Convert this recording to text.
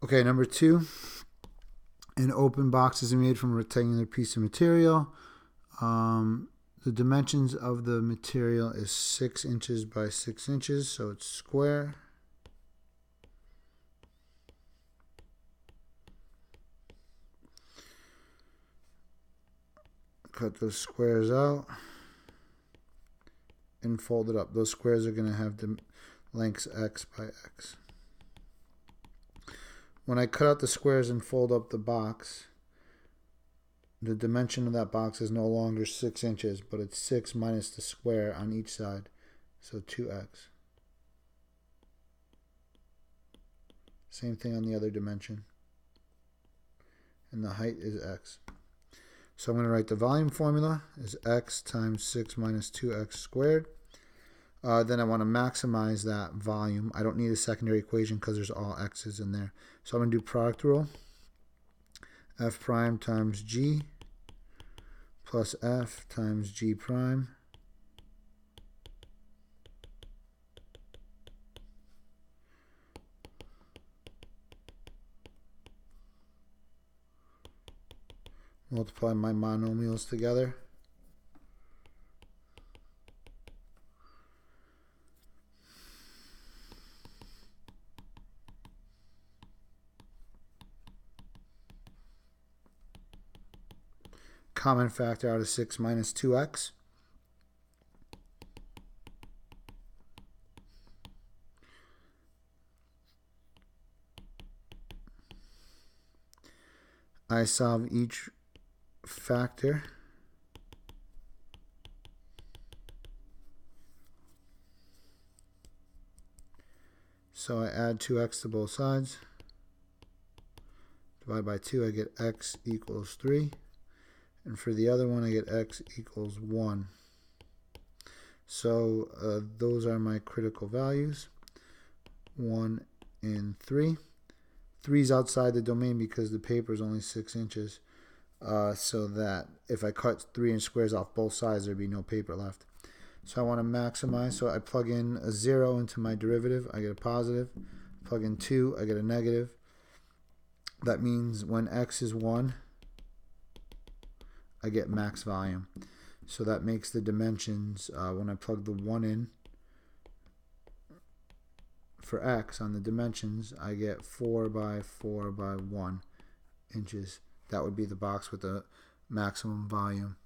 Okay, number 2. An open box is made from a rectangular piece of material. The dimensions of the material is 6 inches by 6 inches, so it's square. Cut those squares out and fold it up. Those squares are going to have the lengths x by x. When I cut out the squares and fold up the box, the dimension of that box is no longer 6 inches, but it's 6 minus the square on each side, so 2x. Same thing on the other dimension. And the height is x. So I'm going to write the volume formula is x times 6 minus 2x squared. Then I want to maximize that volume. I don't need a secondary equation because there's all x's in there. So I'm going to do product rule. F prime times g plus f times g prime multiply my monomials together. Common factor out of 6 minus 2x. I solve each factor. So I add 2x to both sides. Divide by 2, I get x equals 3. And for the other one, I get x equals 1. So those are my critical values, 1 and 3. 3 is outside the domain because the paper is only 6 inches. So that if I cut 3 inch squares off both sides, there'd be no paper left. So I want to maximize. So I plug in a 0 into my derivative. I get a positive. Plug in 2. I get a negative. That means when x is 1, I get max volume. So that makes the dimensions, when I plug the 1 in for x on the dimensions, I get 4 by 4 by 1 inches. That would be the box with the maximum volume.